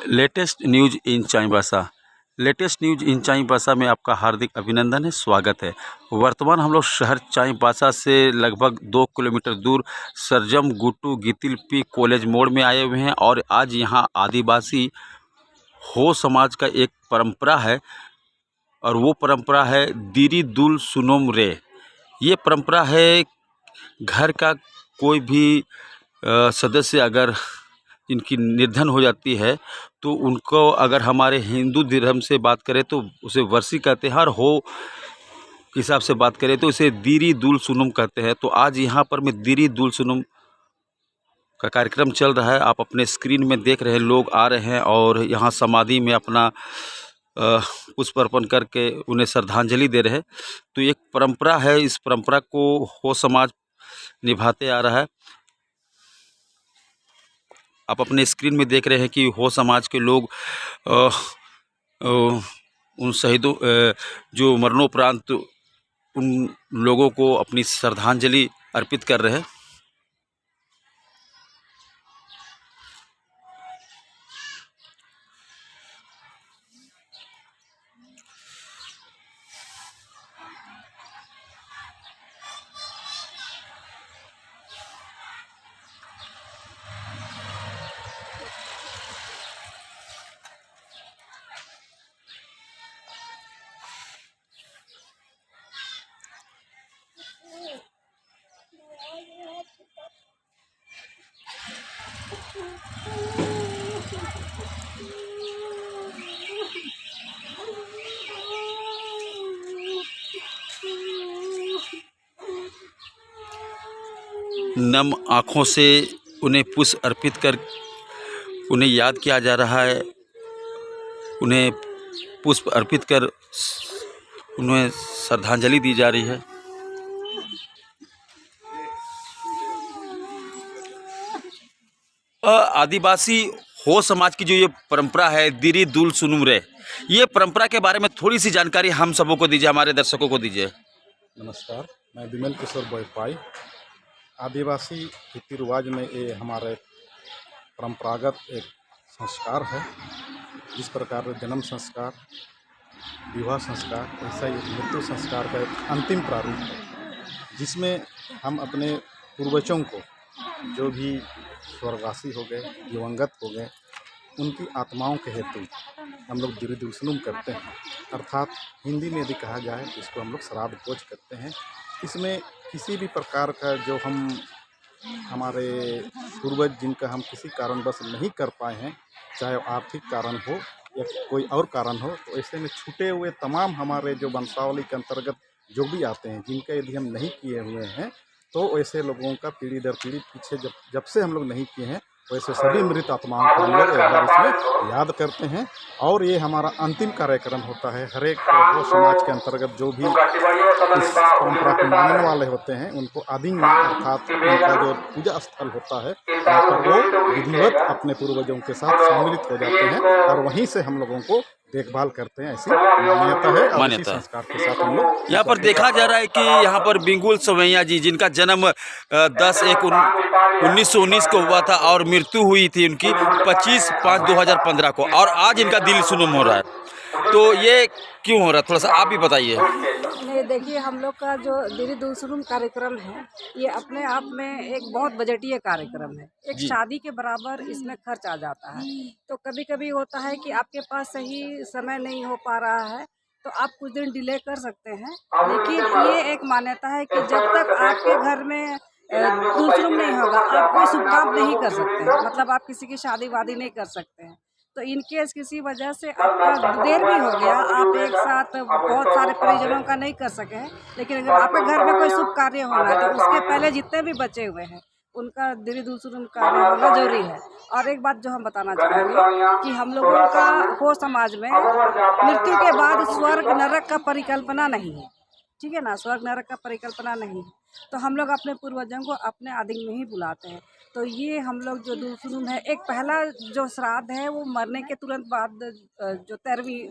Latest news in Chaibasa. Latest news in Chaibasa में आपका हार्दिक अभिनंदन है, स्वागत है। वर्तमान हम लोग शहर चाईबासा से लगभग 2 किलोमीटर दूर सरजम गुटू गितिल पी कॉलेज मोड़ में आए हुए हैं और आज यहाँ आदिवासी हो समाज का एक परंपरा है और वो परंपरा है दिरी दुल सुनोम रे। ये परंपरा है, घर का कोई भी सदस्य अगर इनकी निर्धन हो जाती है तो उनको अगर हमारे हिंदू धर्म से बात करें तो उसे वर्षी कहते हैं और हो के हिसाब से बात करें तो इसे दिरी दुल सुनुम कहते हैं। तो आज यहाँ पर मैं दिरी दुल सुनुम का कार्यक्रम चल रहा है, आप अपने स्क्रीन में देख रहे हैं। लोग आ रहे हैं और यहाँ समाधि में अपना पुष्प अर्पण करके उन्हें श्रद्धांजलि दे रहे हैं। तो एक परंपरा है, इस परंपरा को हो समाज निभाते आ रहा है। आप अपने स्क्रीन में देख रहे हैं कि हो समाज के लोग उन शहीदों जो मरणोपरांत उन लोगों को अपनी श्रद्धांजलि अर्पित कर रहे हैं। नम आँखों से उन्हें पुष्प अर्पित कर उन्हें याद किया जा रहा है, उन्हें पुष्प अर्पित कर उन्हें श्रद्धांजलि दी जा रही है। आदिवासी हो समाज की जो ये परंपरा है दिरी दुल सुनुम रे, ये परंपरा के बारे में थोड़ी सी जानकारी हम सबों को दीजिए, हमारे दर्शकों को दीजिए। नमस्कार, मैं विमल किशोर बोईपाई। आदिवासी रीति रिवाज में ये हमारे परंपरागत एक संस्कार है। जिस प्रकार जन्म संस्कार, विवाह संस्कार, ऐसा ही मृत्यु संस्कार का एक अंतिम प्रारूप है, जिसमें हम अपने पूर्वजों को, जो भी स्वर्गवासी हो गए, दिवंगत हो गए, उनकी आत्माओं के हेतु हम लोग दिरी दुल सुनुम करते हैं। अर्थात हिंदी में यदि कहा जाए तो इसको हम लोग श्राद्ध भोज करते हैं। इसमें किसी भी प्रकार का जो हमारे पूर्वज जिनका हम किसी कारणवश नहीं कर पाए हैं, चाहे आर्थिक कारण हो या कोई और कारण हो, तो ऐसे में छूटे हुए तमाम हमारे जो वंशावली के अंतर्गत जो भी आते हैं, जिनका यदि हम नहीं किए हुए हैं, तो ऐसे लोगों का पीढ़ी दर पीढ़ी पीछे जब से हम लोग नहीं किए हैं, वैसे सभी मृत आत्माओं को हम लोग एक बार इसमें याद करते हैं। और ये हमारा अंतिम कार्यक्रम होता है। हर एक समाज के अंतर्गत जो भी इस परंपरा को मानने वाले होते हैं, उनको आदिम अर्थात उनका जो पूजा स्थल होता है, वहाँ पर वो विधिवत अपने पूर्वजों के साथ सम्मिलित हो जाते हैं और वहीं से हम लोगों को देखभाल करते हैं। ऐसी मान्यता है और इसी संस्कार के साथ हम लोग यहाँ पर देखा जा रहा है कि यहाँ पर बिंगुल सवैया जी, जिनका जन्म 10/1/1919 को हुआ था और मृत्यु हुई थी उनकी 25/5/2015 को, और आज इनका दिल सुनुम हो रहा है। तो ये क्यों हो रहा है, थोड़ा सा आप भी बताइए। नहीं, देखिए, हम लोग का जो दिरी दुल सुनुम कार्यक्रम है, ये अपने आप में एक बहुत बजटीय कार्यक्रम है। एक शादी के बराबर इसमें खर्च आ जाता है। तो कभी कभी होता है कि आपके पास सही समय नहीं हो पा रहा है, तो आप कुछ दिन डिले कर सकते हैं। लेकिन ये एक मान्यता है कि जब तक आपके घर में दुल सुनुम नहीं होगा, आप कोई शुभ काम नहीं कर सकते हैं। मतलब आप किसी की शादी वादी नहीं कर सकते हैं। तो इन केस किसी वजह से आपका देर भी हो गया, आप एक साथ बहुत सारे परिजनों का नहीं कर सके हैं, लेकिन अगर आपके घर में कोई शुभ कार्य होना है, तो उसके पहले जितने भी बचे हुए हैं उनका दिरी दुल सुनुम कार्य होना जरूरी है। और एक बात जो हम बताना चाहेंगे कि हम लोगों का हो समाज में मृत्यु के बाद स्वर्ग नरक का परिकल्पना नहीं है। ठीक है ना, स्वर्ग नरक का परिकल्पना नहीं है। तो हम लोग अपने पूर्वजों को अपने आदि में ही बुलाते हैं। तो ये हम लोग जो दुल सुनुम है, एक पहला जो श्राद्ध है वो मरने के तुरंत बाद, जो 13वीं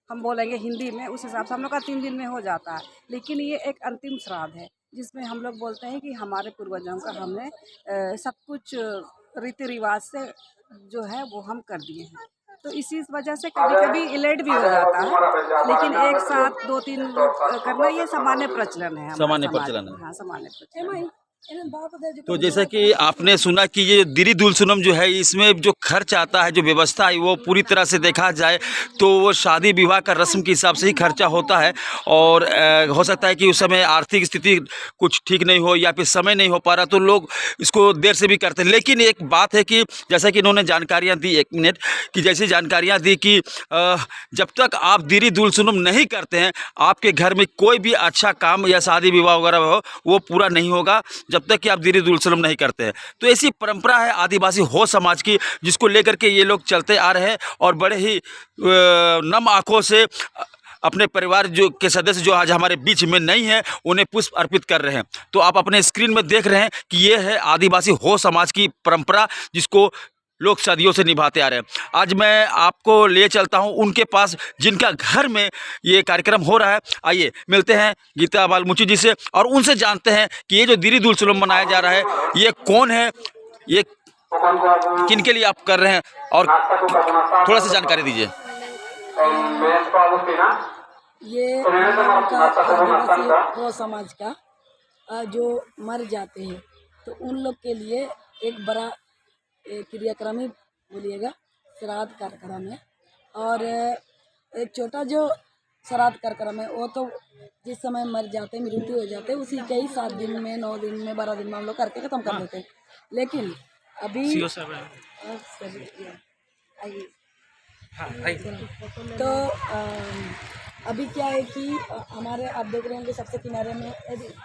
हम बोलेंगे हिंदी में, उस हिसाब से हम लोग का 3 दिन में हो जाता है। लेकिन ये एक अंतिम श्राद्ध है, जिसमें हम लोग बोलते हैं कि हमारे पूर्वजों का हमने सब कुछ रीति रिवाज से जो है वो हम कर दिए हैं। तो इसी वजह से कभी कभी लेट भी हो जाता है, लेकिन एक साथ 2-3 लोग करना ये सामान्य प्रचलन है हमारे सामान्य समाज प्रचलन में। है। हाँ, सामान्य प्रचलन है। तो जैसा कि आपने सुना कि ये दिरी दुलसुनम जो है इसमें जो खर्च आता है, जो व्यवस्था है, वो पूरी तरह से देखा जाए तो वो शादी विवाह का रस्म के हिसाब से ही खर्चा होता है। और हो सकता है कि उस समय आर्थिक स्थिति कुछ ठीक नहीं हो या फिर समय नहीं हो पा रहा तो लोग इसको देर से भी करते हैं। लेकिन एक बात है कि जैसा कि इन्होंने जानकारियाँ दी, 1 मिनट कि जैसी जानकारियाँ दी कि जब तक आप दिरी दुलसुनम नहीं करते हैं आपके घर में कोई भी अच्छा काम या शादी विवाह वगैरह हो वो पूरा नहीं होगा जब तक कि आप दिरी दुलसुलम नहीं करते हैं। तो ऐसी परंपरा है आदिवासी हो समाज की, जिसको लेकर के ये लोग चलते आ रहे हैं और बड़े ही नम आंखों से अपने परिवार जो के सदस्य जो आज हमारे बीच में नहीं है उन्हें पुष्प अर्पित कर रहे हैं। तो आप अपने स्क्रीन में देख रहे हैं कि ये है आदिवासी हो समाज की परंपरा, जिसको लोग सदियों से निभाते आ रहे हैं। आज मैं आपको ले चलता हूं उनके पास जिनका घर में ये कार्यक्रम हो रहा है। आइए मिलते हैं गीता बालमुची जी से और उनसे जानते हैं कि ये जो दिरी दुलसुलम मनाया जा रहा है ये कौन है, ये किन के लिए आप कर रहे हैं, और थोड़ा सा जानकारी दीजिए। ये हम लोग का आदिवासी हो समाज का जो मर जाते हैं तो उन लोग के लिए एक बड़ा क्रियाक्रम ही बोलिएगा श्राद्ध कार्यक्रम है। और एक छोटा जो श्राद्ध कार्यक्रम है वो तो जिस समय मर जाते हैं, मृत्यु हो जाते हैं, उसी के ही 7 दिन में, 9 दिन में, 12 दिन में हम लोग करके ख़त्म कर देते हैं। लेकिन अभी तो अभी क्या है कि हमारे आप देख रहे होंगे सबसे किनारे में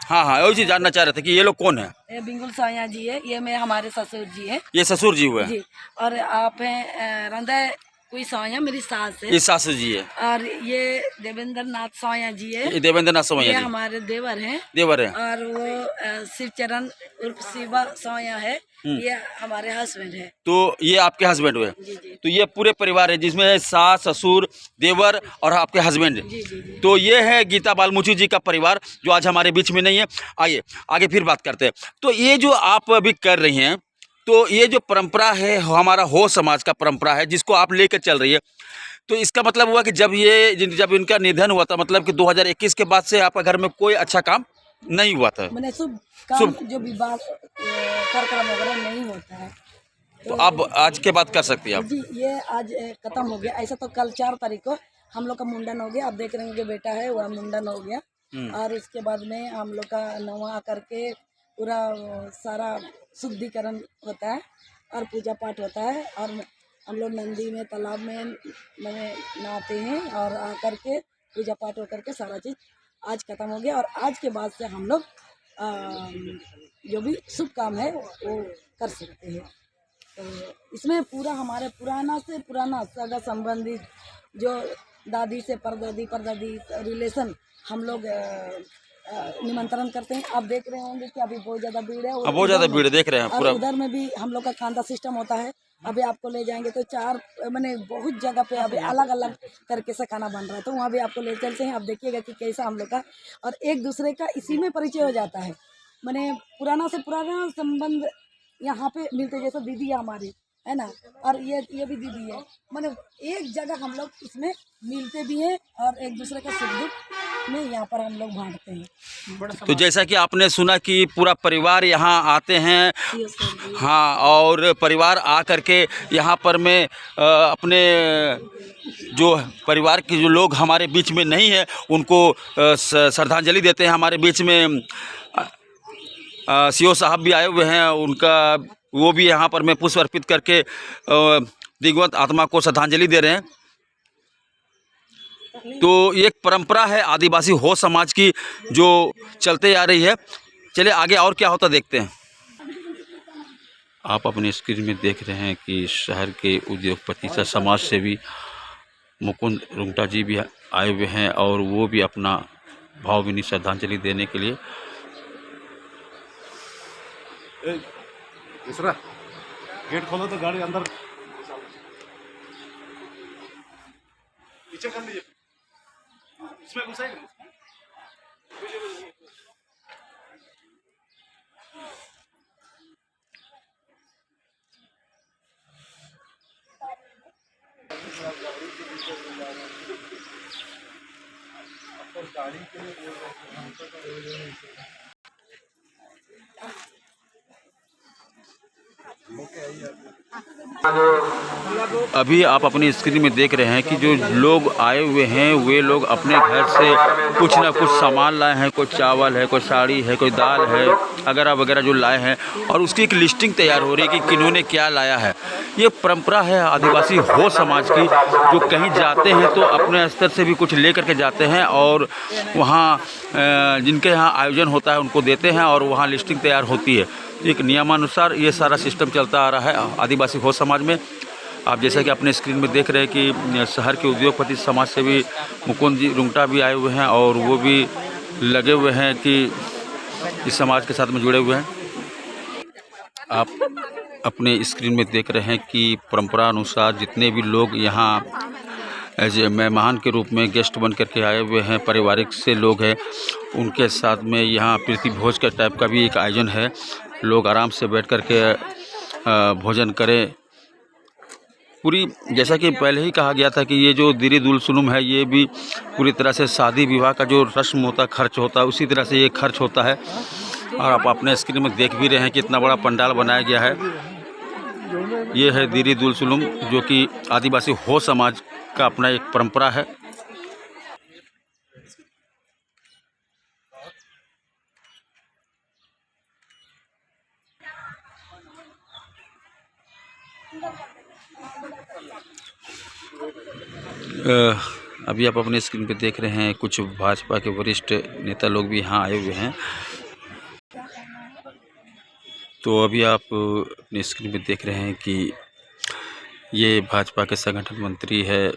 हाँ हाँ, वही चीज़ जानना चाह रहे थे कि ये लोग कौन है। ये बिंगुल साया जी है, ये में हमारे ससुर जी है। ये ससुर जी हुए जी, और आप हैं रंधा कोई साया मेरी सास है। ये सासू जी है। और ये देवेंद्र नाथ साया जी है, ये देवेंद्र नाथ ये सोमैया जी हमारे देवर हैं। देवर है। और वो शिवचरण उर्फ शिवा साया है, ये हमारे हस्बैंड है। तो ये आपके हस्बैंड हुए। जी जी तो ये पूरे परिवार है जिसमें सास, ससुर, देवर और आपके हस्बैंड। जी जी जी। तो ये है गीता बालमुची जी का परिवार जो आज हमारे बीच में नहीं है। आइए आगे फिर बात करते हैं। तो ये जो आप अभी कर रही हैं, तो ये जो परंपरा है हमारा हो समाज का परंपरा है जिसको आप लेकर चल रही है, तो इसका मतलब हुआ कि जब इनका निधन हुआ था, मतलब कि 2021 के बाद से आपका घर में कोई अच्छा काम नहीं हुआ था। मैंने शुभ काम जो विवाह कार्यक्रम वगैरह नहीं होता है तो अब आज के बाद कर सकती हैं आप। जी, ये आज खत्म हो गया। ऐसा तो कल 4 तारीख को हम लोग का मुंडन हो गया। आप देख रहे हैं कि बेटा है वह मुंडन हो गया। और उसके बाद में हम लोग का नवा करके पूरा सारा शुद्धिकरण होता है और पूजा पाठ होता है। और हम लोग नंदी में तालाब में नहाते हैं और आकर के पूजा पाठ होकर के सारा चीज़ आज ख़त्म हो गया। और आज के बाद से हम लोग जो भी शुभ काम है वो कर सकते हैं। तो इसमें पूरा हमारे पुराना से पुराना सगा संबंधी जो दादी से परदादी रिलेशन हम लोग निमंत्रण करते हैं। आप देख रहे होंगे कि अभी बहुत ज़्यादा भीड़ है। बहुत ज़्यादा भीड़ देख रहे हैं और पूरा। उधर में भी हम लोग का खानदा सिस्टम होता है। अभी आपको ले जाएंगे तो 4 मैंने बहुत जगह पे अभी अलग अलग तरीके से खाना बन रहा है, तो वहाँ भी आपको ले चलते हैं। आप देखिएगा कि कैसा हम लोग का और एक दूसरे का इसी में परिचय हो जाता है। मैंने पुराना से पुराना संबंध यहाँ पे मिलते, जैसे दीदी है हमारी, है ना, और ये भी दीदी है। मतलब एक जगह हम लोग इसमें मिलते भी हैं और एक दूसरे का सुख दुख में यहाँ पर हम लोग बांटते हैं। तो जैसा कि आपने सुना कि पूरा परिवार यहाँ आते हैं, हाँ, और परिवार आ करके यहाँ पर मैं अपने जो परिवार के जो लोग हमारे बीच में नहीं है उनको श्रद्धांजलि देते हैं। हमारे बीच में सीओ साहब भी आए हुए हैं, उनका वो भी यहाँ पर मैं पुष्प अर्पित करके दिवंगत आत्मा को श्रद्धांजलि दे रहे हैं। तो एक परंपरा है आदिवासी हो समाज की जो चलते आ रही है। चलिए आगे और क्या होता देखते हैं। आप अपने स्क्रीन में देख रहे हैं कि शहर के उद्योगपति से समाज सेवी मुकुंद रुंगटा जी भी आए हुए हैं और वो भी अपना भावभीनी श्रद्धांजलि देने के लिए। दूसरा गेट खोलो तो गाड़ी अंदर पीछे कर लीजिए, उसमें घुसाएंगे। अभी आप अपनी स्क्रीन में देख रहे हैं कि जो लोग आए हुए हैं वे लोग अपने घर से कुछ ना कुछ सामान लाए हैं। कोई चावल है, कोई साड़ी है, कोई दाल है, वगैरह वगैरह जो लाए हैं, और उसकी एक लिस्टिंग तैयार हो रही है कि किन्होंने क्या लाया है। ये परंपरा है आदिवासी हो समाज की, जो कहीं जाते हैं तो अपने स्तर से भी कुछ ले करके जाते हैं और वहाँ जिनके यहाँ आयोजन होता है उनको देते हैं और वहाँ लिस्टिंग तैयार होती है। एक नियमानुसार ये सारा सिस्टम चलता आ रहा है आदिवासी हो समाज में। आप जैसा कि अपने स्क्रीन में देख रहे हैं कि शहर के उद्योगपति समाज सेवी मुकुंद जी रुंगटा भी आए हुए हैं और वो भी लगे हुए हैं कि इस समाज के साथ में जुड़े हुए हैं। आप अपने स्क्रीन में देख रहे हैं कि परंपरा अनुसार जितने भी लोग यहाँ एज ए मेहमान के रूप में गेस्ट बन करके आए हुए हैं, पारिवारिक से लोग हैं, उनके साथ में यहाँ प्रीति भोज के टाइप का भी एक आयोजन है। लोग आराम से बैठ कर के भोजन करें। पूरी जैसा कि पहले ही कहा गया था कि ये जो दिरी दुल सुनुम है ये भी पूरी तरह से शादी विवाह का जो रस्म होता है, खर्च होता है, उसी तरह से ये खर्च होता है। और आप अपने स्क्रीन में देख भी रहे हैं कि इतना बड़ा पंडाल बनाया गया है। ये है दिरी दुल सुनुम, जो कि आदिवासी हो समाज का अपना एक परंपरा है। अभी आप अपने स्क्रीन पे देख रहे हैं कुछ भाजपा के वरिष्ठ नेता लोग भी यहाँ आए हुए हैं। तो अभी आप अपने स्क्रीन पे देख रहे हैं कि ये भाजपा के संगठन मंत्री है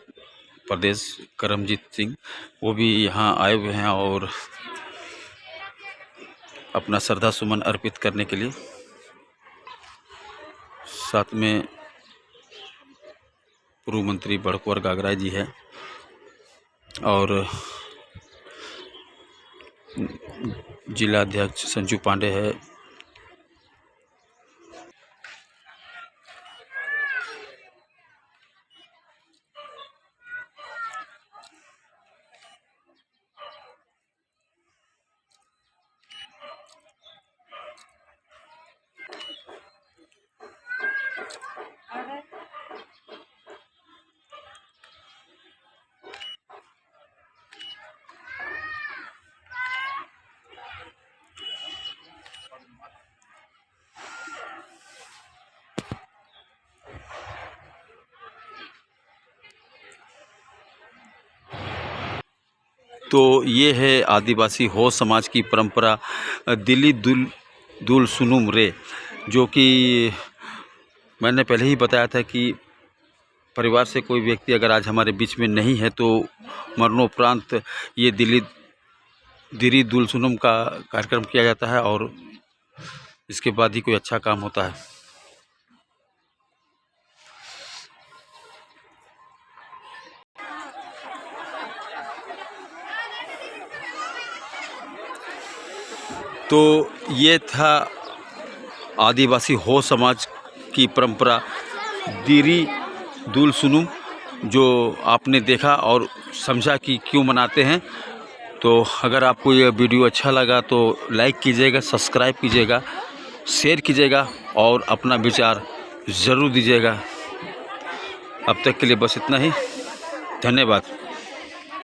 प्रदेश करमजीत सिंह, वो भी यहाँ आए हुए हैं और अपना श्रद्धा सुमन अर्पित करने के लिए। साथ में पूर्व मंत्री बड़कुंवर गागराय जी है और जिला अध्यक्ष संजू पांडे है। तो ये है आदिवासी हो समाज की परंपरा दिली दुल सुनुम रे, जो कि मैंने पहले ही बताया था कि परिवार से कोई व्यक्ति अगर आज हमारे बीच में नहीं है तो मरणोपरांत ये दिरी दुल सुनुम का कार्यक्रम किया जाता है और इसके बाद ही कोई अच्छा काम होता है। तो ये था आदिवासी हो समाज की परंपरा दिरी दुल सुनुम, जो आपने देखा और समझा कि क्यों मनाते हैं। तो अगर आपको ये वीडियो अच्छा लगा तो लाइक कीजिएगा, सब्सक्राइब कीजिएगा, शेयर कीजिएगा और अपना विचार ज़रूर दीजिएगा। अब तक के लिए बस इतना ही। धन्यवाद।